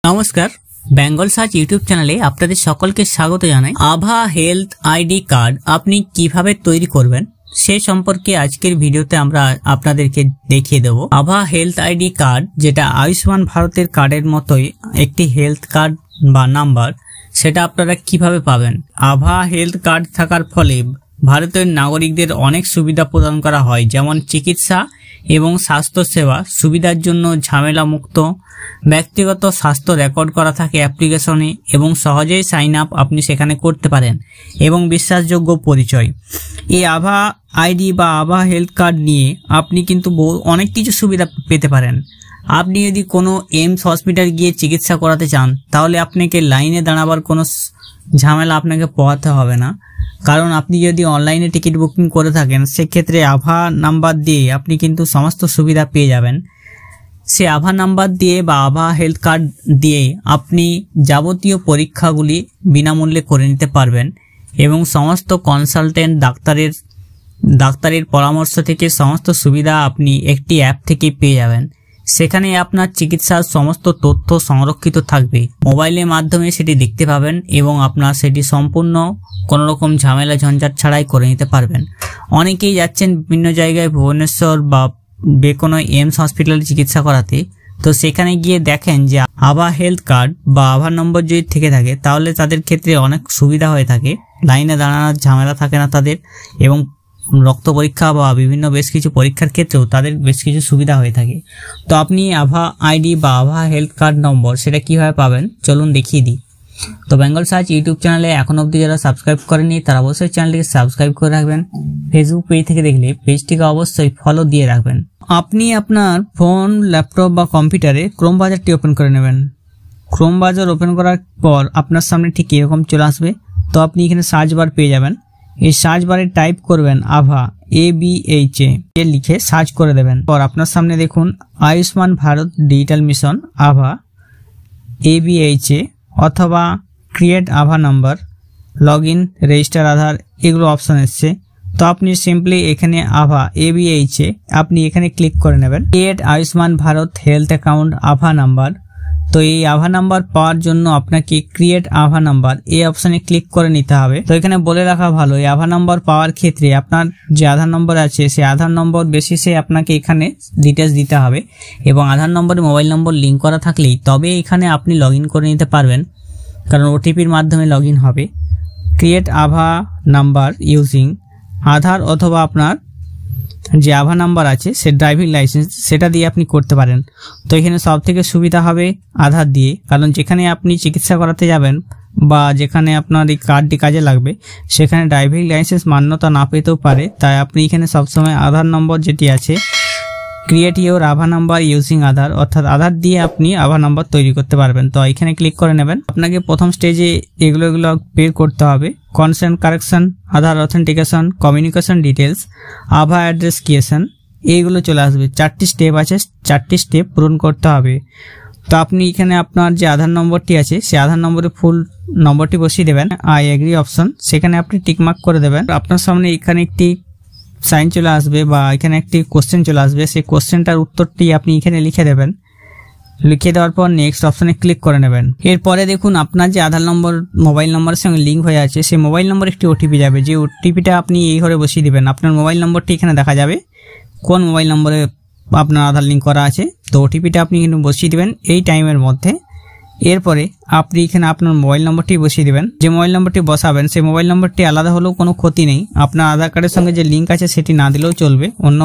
নমস্কার, Bengal search YouTube চ্যানেলে আপনাদের সকলকে স্বাগত জানাই। আভা হেলথ আইডি কার্ড আপনি কিভাবে তৈরি করবেন সে সম্পর্কে আজকের ভিডিওতে আমরা আপনাদেরকে দেখিয়ে দেব। আভা হেলথ আইডি কার্ড, যেটা আয়ুষ্মান ভারতের কার্ডের মতোই একটি হেলথ কার্ড বা নাম্বার, সেটা আপনারা কিভাবে পাবেন। আভা হেলথ কার্ড থাকার ফলে ভারতের নাগরিকদের অনেক সুবিধা প্রদান করা হয়, যেমন চিকিৎসা এবং স্বাস্থ্য সেবা সুবিধার জন্য ঝামেলা মুক্ত ব্যক্তিগত স্বাস্থ্য রেকর্ড করা থাকে অ্যাপ্লিকেশনে এবং সহজেই সাইন আপ আপনি সেখানে করতে পারেন এবং বিশ্বাসযোগ্য পরিচয়। এই আভা আইডি বা আভা হেলথ কার্ড নিয়ে আপনি কিন্তু অনেক কিছু সুবিধা পেতে পারেন। আপনি যদি কোনো এইমস হসপিটাল গিয়ে চিকিৎসা করাতে চান তাহলে আপনাকে লাইনে দাঁড়াবার কোনো ঝামেলা আপনাকে পোহাতে হবে না, কারণ আপনি যদি অনলাইনে টিকিট বুকিং করে থাকেন সেক্ষেত্রে আভা নাম্বার দিয়ে আপনি কিন্তু সমস্ত সুবিধা পেয়ে যাবেন। সে আভা নাম্বার দিয়ে বা আভা হেলথ কার্ড দিয়ে আপনি যাবতীয় পরীক্ষাগুলি বিনামূল্যে করে নিতে পারবেন এবং সমস্ত কনসালটেন্ট ডাক্তারের পরামর্শ থেকে সমস্ত সুবিধা আপনি একটি অ্যাপ থেকে পেয়ে যাবেন। সেখানে আপনার চিকিৎসার সমস্ত তথ্য সংরক্ষিত থাকবে, মোবাইলের মাধ্যমে সেটি দেখতে পাবেন এবং আপনার সেটি সম্পূর্ণ কোনো রকম ঝামেলা ঝঞ্ঝাট ছাড়াই করে নিতে পারবেন। অনেকেই যাচ্ছেন বিভিন্ন জায়গায়, ভুবনেশ্বর বা কোনো এইমস হসপিটালে চিকিৎসা করাতে, তো সেখানে গিয়ে দেখেন যে আভা হেলথ কার্ড বা আভা নম্বর যদি থেকে থাকে তাহলে তাদের ক্ষেত্রে অনেক সুবিধা হয়ে থাকে, লাইনে দাঁড়ানোর ঝামেলা থাকে না তাদের, এবং রক্ত পরীক্ষা বা বিভিন্ন বেশ কিছু পরীক্ষার ক্ষেত্রেও তাদের বেশ কিছু সুবিধা হয়ে থাকে। তো আপনি আভা আইডি বা আভা হেলথ কার্ড নম্বর সেটা কিভাবে পাবেন চলুন দেখিয়ে দিই। তো বেঙ্গল সার্চ ইউটিউব চ্যানেলে এখন অবধি যারা সাবস্ক্রাইব করেনি তারা অবশ্যই চ্যানেলটিকে সাবস্ক্রাইব করে রাখবেন। ফেসবুক পেজ থেকে দেখলে পেজটিকে অবশ্যই ফলো দিয়ে রাখবেন। আপনি আপনার ফোন, ল্যাপটপ বা কম্পিউটারে ক্রোম ব্রাউজারটি ওপেন করে নেবেন। ক্রোম ব্রাউজার ওপেন করার পর আপনার সামনে ঠিক এরকম চলে আসবে। তো আপনি এখানে সার্চ বার পেয়ে যাবেন। এই সার্চ বারে টাইপ করবেন আভা ABHA লিখে সার্চ করে দেবেন। পর আপনার সামনে দেখুন আয়ুষ্মান ভারত ডিজিটাল মিশন আভা ABHA অথবা ক্রিয়েট আভা নাম্বার, লগ ইন, রেজিস্টার আধার, এগুলো অপশন এসছে। তো আপনি সিম্পলি এখানে আভা ABHA আপনি এখানে ক্লিক করে নেবেন। Create Ayushman Bharat health account আভা নাম্বার। তো এই আভা নাম্বার পাওয়ার জন্য আপনাকে ক্রিয়েট আভা নাম্বার এই অপশনে ক্লিক করে নিতে হবে। তো এখানে বলে রাখা ভালো, এই আভা নাম্বার পাওয়ার ক্ষেত্রে আপনার যে আধার নম্বর আছে সেই আধার নম্বর বেসিসে আপনাকে এখানে ডিটেলস দিতে হবে এবং আধার নম্বরে মোবাইল নম্বর লিঙ্ক করা থাকলেই তবে এখানে আপনি লগ ইন করে নিতে পারবেন, কারণ ওটিপির মাধ্যমে লগ ইন হবে। ক্রিয়েট আভা নাম্বার ইউজিং আধার অথবা আপনার যে আভা নাম্বার আছে সে ড্রাইভিং লাইসেন্স সেটা দিয়ে আপনি করতে পারেন। তো এখানে সব থেকে সুবিধা হবে আধার দিয়ে, কারণ যেখানে আপনি চিকিৎসা করাতে যাবেন বা যেখানে আপনার এই কার্ডটি কাজে লাগবে সেখানে ড্রাইভিং লাইসেন্স মান্যতা না পেতেও পারে, তাই আপনি এখানে সবসময় আধার নম্বর যেটি আছে ক্রিয়েট ইউর আভা নাম্বার ইউজিং আধার, অর্থাৎ আধার দিয়ে আপনি আভা নাম্বার তৈরি করতে পারবেন। তো এখানে ক্লিক করে নেবেন। আপনাকে প্রথম স্টেজে এগুলো বের করতে হবে, কনসেন্ট কারেকশন, আধার অথেন্টিকেশন, কমিউনিকেশন ডিটেলস, আভা অ্যাড্রেস ক্রিয়েশন, এইগুলো চলে আসবে। 4টি স্টেপ আছে, 4টি স্টেপ পূরণ করতে হবে। তো আপনি এখানে আপনার যে আধার নম্বরটি আছে সেই আধার নম্বরে ফুল নম্বরটি বসিয়ে দেবেন। আই এগ্রি অপশন, সেখানে আপনি টিকমার্ক করে দেবেন। আপনার সামনে এখানে একটি সাইন চলে আসবে বা এখানে একটি কোশ্চেন চলে আসবে, সেই কোশ্চেনটার উত্তরটি আপনি এখানে লিখে দেবেন। লিখে দেওয়ার পর নেক্সট অপশনে ক্লিক করে নেবেন। এরপরে দেখুন আপনার যে আধার নম্বর মোবাইল নম্বরের সঙ্গে লিঙ্ক হয়ে আছে সেই মোবাইল নম্বর একটি ওটিপি যাবে, যে ওটিপিটা আপনি এই ঘরে বসিয়ে দিবেন। আপনার মোবাইল নম্বরটি এখানে দেখা যাবে কোন মোবাইল নম্বরে আপনার আধার লিঙ্ক করা আছে, তো ওটিপিটা আপনি কিন্তু বসিয়ে দিবেন এই টাইমের মধ্যে। এরপরে আপনি এখানে আপনার মোবাইল নম্বরটি বসিয়ে দিবেন। যে মোবাইল নম্বরটি বসাবেন সেই মোবাইল নম্বরটি আলাদা হলেও কোনো ক্ষতি নেই, আপনার আধার কার্ডের সঙ্গে যে লিঙ্ক আছে সেটি না দিলেও চলবে, অন্য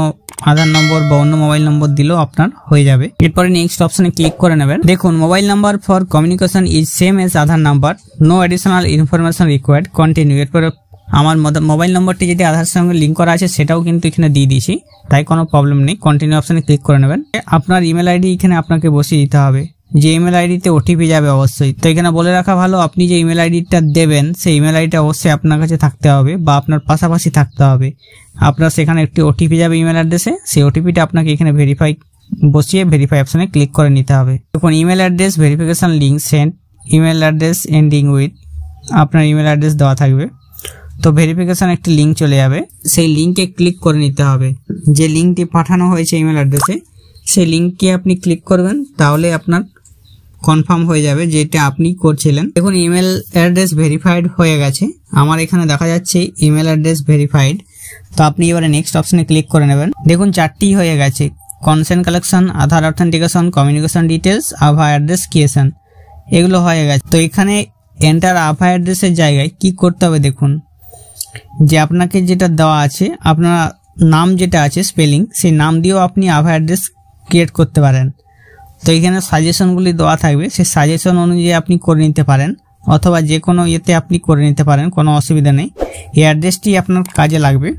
আধার নম্বর বা অন্য মোবাইল নম্বর দিলেও আপনার হয়ে যাবে। এরপরে নেক্সট অপশনে ক্লিক করে নেবেন। দেখুন mobile number for communication is same as Aadhaar number, no additional information required, continue. এরপরে আমার মোবাইল নম্বরটি যেটি আধার সঙ্গে লিঙ্ক করা আছে সেটাও কিন্তু এখানে দিয়ে দিয়েছি, তাই কোনো প্রবলেম নেই। কন্টিনিউ অপশনে ক্লিক করে নেবেন। আপনার ইমেল আইডি এখানে আপনাকে বসিয়ে দিতে হবে, যে ইমেল আইডিতে ওটিপি যাবে অবশ্যই। তো এখানে বলে রাখা ভালো, আপনি যে ইমেল আইডিটা দেবেন সেই ইমেল আইডিটা অবশ্যই আপনার কাছে থাকতে হবে বা আপনার পাশাপাশি থাকতে হবে। আপনার সেখানে একটি ওটিপি যাবে ইমেল অ্যাড্রেসে, সেই ওটিপিটা আপনাকে এখানে বসিয়ে ভেরিফাই অপশনে ক্লিক করে নিতে হবে। দেখুন email address verification link send, email address ending with, আপনার ইমেল অ্যাড্রেস দেওয়া থাকবে। তো ভেরিফিকেশন একটি লিঙ্ক চলে যাবে, সেই লিঙ্কে ক্লিক করে নিতে হবে। যে লিঙ্কটি পাঠানো হয়েছে ইমেল অ্যাড্রেসে সেই লিঙ্কে আপনি ক্লিক করবেন, তাহলে আপনার কনফার্ম হয়ে যাবে যেটা আপনি করছিলেন। দেখুন ইমেল অ্যাড্রেস ভেরিফাইড হয়ে গেছে, আমার এখানে দেখা যাচ্ছে ইমেল অ্যাড্রেস ভেরিফাইড। তো আপনি এবারে নেক্সট অপশনে ক্লিক করে নেবেন। দেখুন 4টি হয়ে গেছে, কনসেন্ট কালেকশন, আধার অথেন্টিকেশন, কমিউনিকেশন ডিটেলস, আভা অ্যাড্রেস ক্রিয়েশন, এগুলো হয়ে গেছে। তো এখানে এন্টার আভা অ্যাড্রেসের জায়গায় কি করতে হবে, দেখুন যে আপনাকে যেটা দেওয়া আছে, আপনার নাম যেটা আছে স্পেলিং, সেই নাম দিয়েও আপনি আভা অ্যাড্রেস ক্রিয়েট করতে পারেন। তো এখানে সাজেশনগুলি দেওয়া থাকবে, সেই সাজেশন অনুযায়ী আপনি করে নিতে পারেন, অথবা যে কোনো ইয়েতে আপনি করে নিতে পারেন, কোনো অসুবিধা নেই। এই অ্যাড্রেসটি আপনার কাজে লাগবে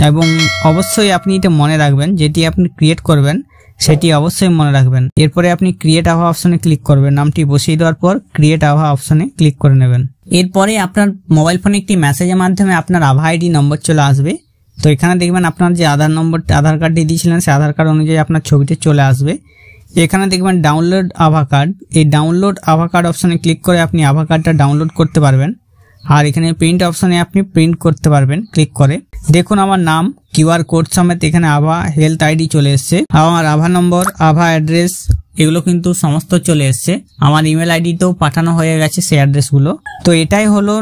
এবং অবশ্যই আপনি এটা মনে রাখবেন, যেটি আপনি ক্রিয়েট করবেন সেটি অবশ্যই মনে রাখবেন। এরপরে আপনি ক্রিয়েট আভা অপশনে ক্লিক করবেন, নামটি বসিয়ে দেওয়ার পর ক্রিয়েট আভা অপশনে ক্লিক করে নেবেন। এরপরে আপনার মোবাইল ফোনে একটি মেসেজের মাধ্যমে আপনার আভা আইডি নম্বর চলে আসবে। তো এখানে দেখবেন আপনার যে আধার কার্ডটি দিয়েছিলেন সেই আধার কার্ড অনুযায়ী আপনার ছবিটি চলে আসবে। এখানে দেখবেন ডাউনলোড আভা কার্ড, এই ডাউনলোড আভা কার্ড অপশনে ক্লিক করে আপনি আভা কার্ডটা ডাউনলোড করতে পারবেন। আর এখানে প্রিন্ট অপশনে আপনি প্রিন্ট করতে পারবেন ক্লিক করে। দেখুন আমার নাম, কিউআর কোড সমেত এখানে আভা হেলথ আইডি চলে এসছে, আমার আভা নম্বর, আভা অ্যাড্রেস, এগুলো কিন্তু সমস্ত চলে এসছে। আমার ইমেল আইডিতেও পাঠানো হয়ে গেছে সেই অ্যাড্রেসগুলো। তো এটাই হলো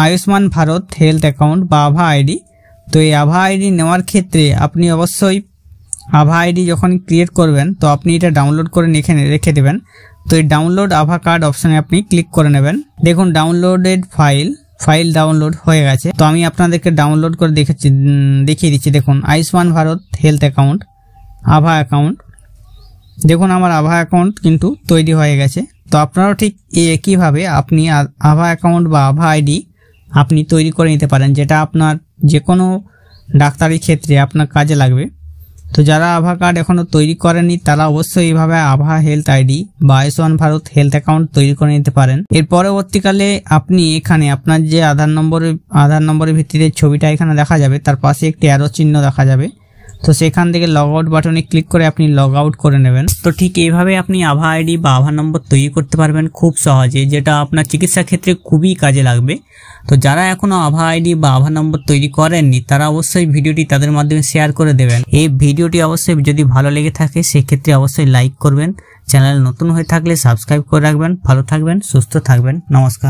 আয়ুষ্মান ভারত হেলথ অ্যাকাউন্ট বা আভা আইডি। তো এই আভা আইডি নেওয়ার ক্ষেত্রে আপনি অবশ্যই আভা আইডি যখন ক্রিয়েট করবেন তো আপনি এটা ডাউনলোড করে রেখে দেবেন। তো এই ডাউনলোড আভা কার্ড অপশনে আপনি ক্লিক করে নেবেন। দেখুন ডাউনলোডেড ফাইল ডাউনলোড হয়ে গেছে। তো আমি আপনাদেরকে ডাউনলোড করে দেখিয়ে দিচ্ছি। দেখুন আয়ুষ্মান ভারত হেলথ অ্যাকাউন্ট, আভা অ্যাকাউন্ট, দেখুন আমার আভা অ্যাকাউন্ট কিন্তু তৈরি হয়ে গেছে। তো আপনারাও ঠিক একইভাবে আপনি আভা অ্যাকাউন্ট বা আভা আইডি আপনি তৈরি করে নিতে পারেন, যেটা আপনার যে কোনো ডাক্তারি ক্ষেত্রে আপনার কাজে লাগবে। তো যারা আভা কার্ড এখনো তৈরি করেনি তারা অবশ্যই এইভাবে আভা হেলথ আইডি বা আয়ুষ্মান ভারত হেলথ অ্যাকাউন্ট তৈরি করে নিতে পারেন। এর পরবর্তীকালে আপনি এখানে আপনার যে আধার নম্বরের ভিত্তিতে ছবিটা এখানে দেখা যাবে, তার পাশে একটি অ্যারো চিহ্ন দেখা যাবে। তো সেখান থেকে লগ আউট বাটনে ক্লিক করে আপনি লগ আউট করে নেবেন। তো ঠিক এইভাবে আপনি আভা আইডি বা আভা নম্বর তৈরি করতে পারবেন খুব সহজে, যেটা আপনার চিকিৎসা ক্ষেত্রে খুবই কাজে লাগবে। তো যারা এখনো আভা আইডি বা আভা নম্বর তৈরি করেননি তারা অবশ্যই ভিডিওটি তাদের মাধ্যমে শেয়ার করে দেবেন। এই ভিডিওটি অবশ্যই যদি ভালো লেগে থাকে সেক্ষেত্রে অবশ্যই লাইক করবেন, চ্যানেল নতুন হয়ে থাকলে সাবস্ক্রাইব করে রাখবেন। ভালো থাকবেন, সুস্থ থাকবেন, নমস্কার।